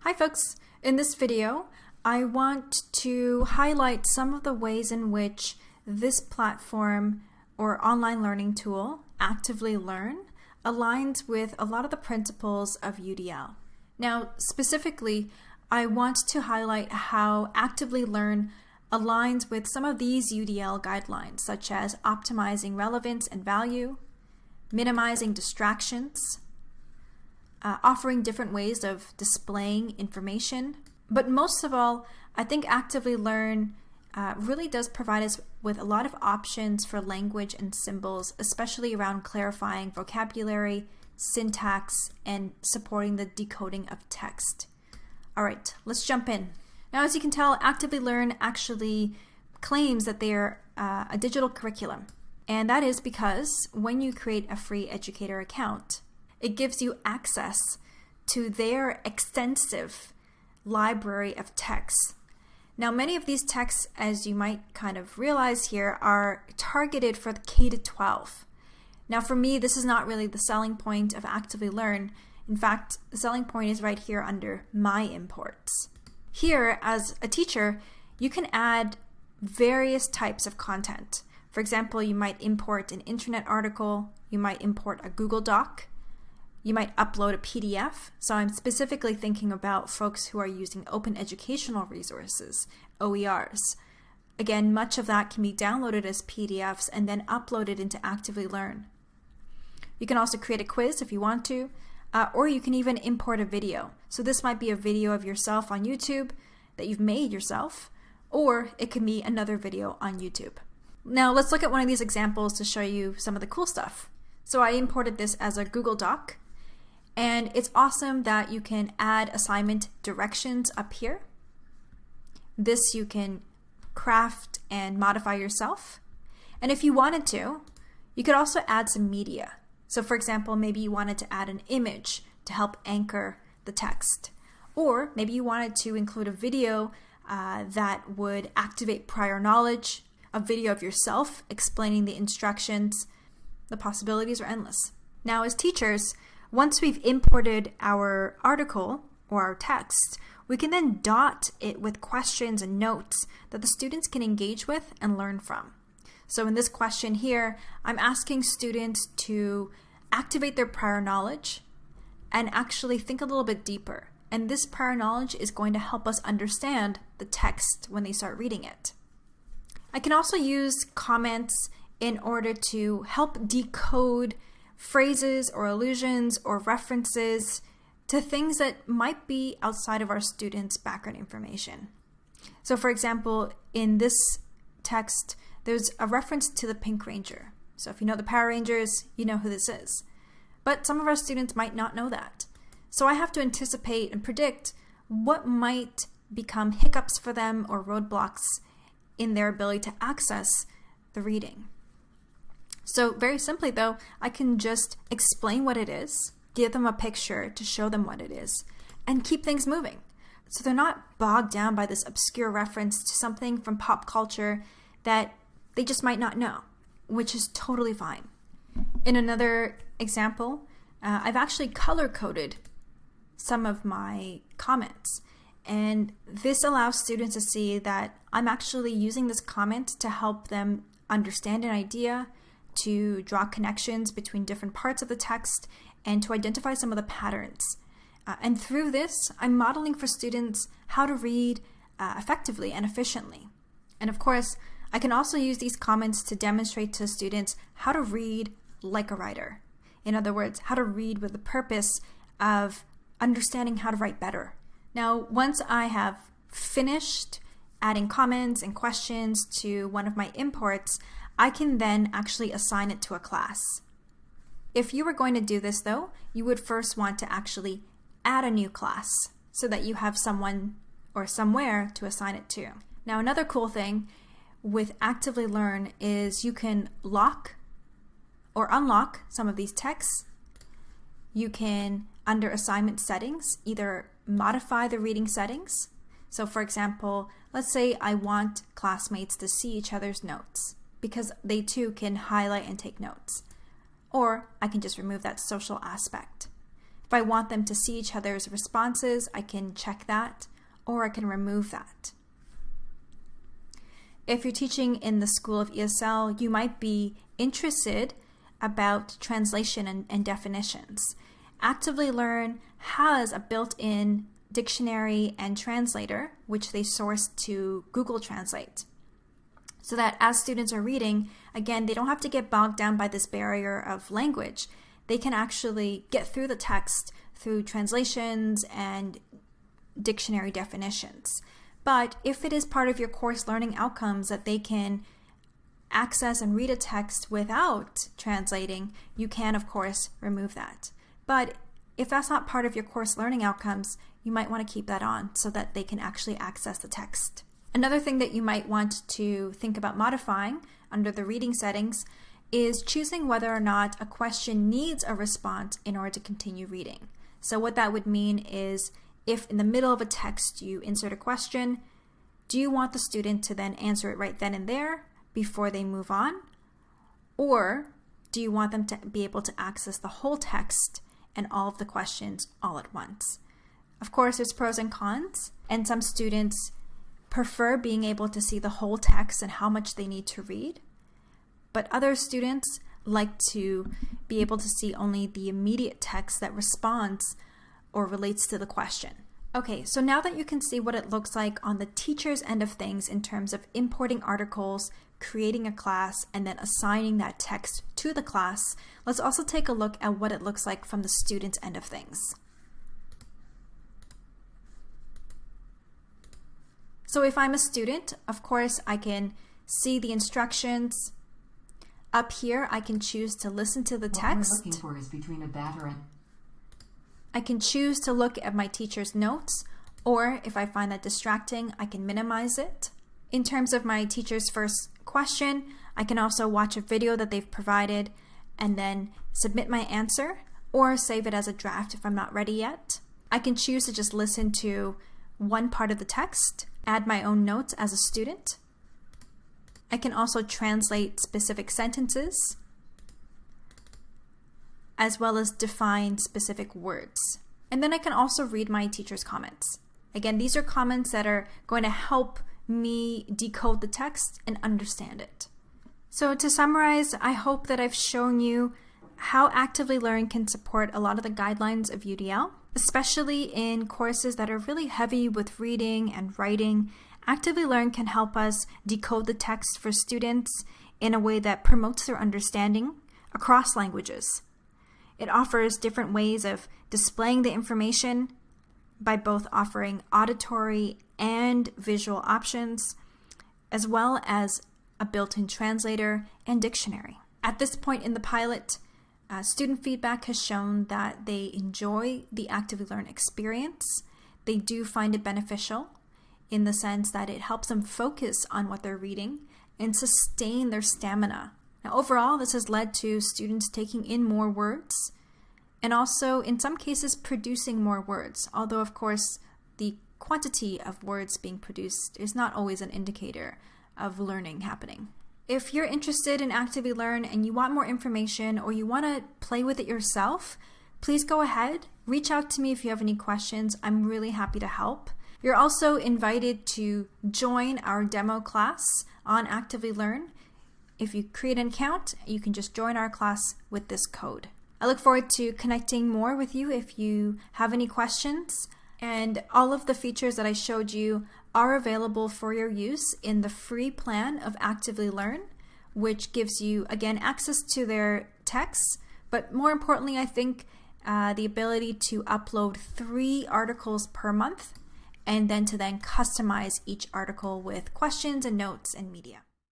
Hi folks, in this video I want to highlight some of the ways in which this platform or online learning tool, Actively Learn, aligns with a lot of the principles of UDL. Now specifically, I want to highlight how Actively Learn aligns with some of these UDL guidelines, such as optimizing relevance and value, minimizing distractions, offering different ways of displaying information. But most of all, I think Actively Learn really does provide us with a lot of options for language and symbols, especially around clarifying vocabulary, syntax, and supporting the decoding of text. All right, let's jump in. Now, as you can tell, Actively Learn actually claims that they're a digital curriculum. And that is because when you create a free educator account, it gives you access to their extensive library of texts. Now, many of these texts, as you might kind of realize here, are targeted for the K-12. Now, for me, this is not really the selling point of Actively Learn. In fact, the selling point is right here under My Imports. Here, as a teacher, you can add various types of content. For example, you might import an internet article, you might import a Google Doc, you might upload a PDF. So I'm specifically thinking about folks who are using open educational resources, OERs. Again, much of that can be downloaded as PDFs and then uploaded into Actively Learn. You can also create a quiz if you want to, or you can even import a video. So this might be a video of yourself on YouTube that you've made yourself, or it can be another video on YouTube. Now let's look at one of these examples to show you some of the cool stuff. So I imported this as a Google Doc, and it's awesome that you can add assignment directions up here. This you can craft and modify yourself. And if you wanted to, you could also add some media. So for example, maybe you wanted to add an image to help anchor the text. Or maybe you wanted to include a video that would activate prior knowledge, a video of yourself explaining the instructions. The possibilities are endless. Now, as teachers, once we've imported our article or our text, we can then dot it with questions and notes that the students can engage with and learn from. So in this question here, I'm asking students to activate their prior knowledge and actually think a little bit deeper. And this prior knowledge is going to help us understand the text when they start reading it. I can also use comments in order to help decode phrases or allusions or references to things that might be outside of our students' background information. So for example, in this text, there's a reference to the Pink Ranger. So if you know the Power Rangers, you know who this is. But some of our students might not know that. So I have to anticipate and predict what might become hiccups for them or roadblocks in their ability to access the reading. So very simply though, I can just explain what it is, give them a picture to show them what it is, and keep things moving. So they're not bogged down by this obscure reference to something from pop culture that they just might not know, which is totally fine. In another example, I've actually color-coded some of my comments. And this allows students to see that I'm actually using this comment to help them understand an idea, to draw connections between different parts of the text, and to identify some of the patterns. And through this, I'm modeling for students how to read effectively and efficiently. And of course, I can also use these comments to demonstrate to students how to read like a writer. In other words, how to read with the purpose of understanding how to write better. Now, once I have finished adding comments and questions to one of my imports, I can then actually assign it to a class. If you were going to do this though, you would first want to actually add a new class so that you have someone or somewhere to assign it to. Now, another cool thing with Actively Learn is you can lock or unlock some of these texts. You can, under assignment settings, either modify the reading settings. So for example, let's say I want classmates to see each other's notes because they too can highlight and take notes. Or I can just remove that social aspect. If I want them to see each other's responses, I can check that, or I can remove that. If you're teaching in the School of ESL, you might be interested about translation and definitions. Actively Learn has a built-in dictionary and translator, which they source to Google Translate. So that as students are reading, again, they don't have to get bogged down by this barrier of language. They can actually get through the text through translations and dictionary definitions. But if it is part of your course learning outcomes that they can access and read a text without translating, you can, of course, remove that. But if that's not part of your course learning outcomes, you might want to keep that on so that they can actually access the text. Another thing that you might want to think about modifying under the reading settings is choosing whether or not a question needs a response in order to continue reading. So what that would mean is if in the middle of a text you insert a question, do you want the student to then answer it right then and there before they move on? Or do you want them to be able to access the whole text and all of the questions all at once? Of course, there's pros and cons, and some students prefer being able to see the whole text and how much they need to read. But other students like to be able to see only the immediate text that responds or relates to the question. Okay, so now that you can see what it looks like on the teacher's end of things in terms of importing articles, creating a class, and then assigning that text to the class, let's also take a look at what it looks like from the student's end of things. So if I'm a student, of course, I can see the instructions. Up here, I can choose to listen to the text. What we're looking for is between a batter and... I can choose to look at my teacher's notes, or if I find that distracting, I can minimize it. In terms of my teacher's first question, I can also watch a video that they've provided and then submit my answer, or save it as a draft if I'm not ready yet. I can choose to just listen to one part of the text, add my own notes as a student. I can also translate specific sentences, as well as define specific words. And then I can also read my teacher's comments. Again, these are comments that are going to help me decode the text and understand it. So to summarize, I hope that I've shown you how Actively Learn can support a lot of the guidelines of UDL, especially in courses that are really heavy with reading and writing. Actively Learn can help us decode the text for students in a way that promotes their understanding across languages. It offers different ways of displaying the information by both offering auditory and visual options, as well as a built-in translator and dictionary. At this point in the pilot, student feedback has shown that they enjoy the Actively Learn experience. They do find it beneficial in the sense that it helps them focus on what they're reading and sustain their stamina. Now, overall, this has led to students taking in more words and also, in some cases, producing more words, although, of course, the quantity of words being produced is not always an indicator of learning happening. If you're interested in Actively Learn and you want more information or you want to play with it yourself, please go ahead, reach out to me if you have any questions. I'm really happy to help. You're also invited to join our demo class on Actively Learn. If you create an account, you can just join our class with this code. I look forward to connecting more with you if you have any questions. And all of the features that I showed you are available for your use in the free plan of Actively Learn, which gives you, again, access to their texts, but more importantly, I think the ability to upload 3 articles per month and then to customize each article with questions and notes and media.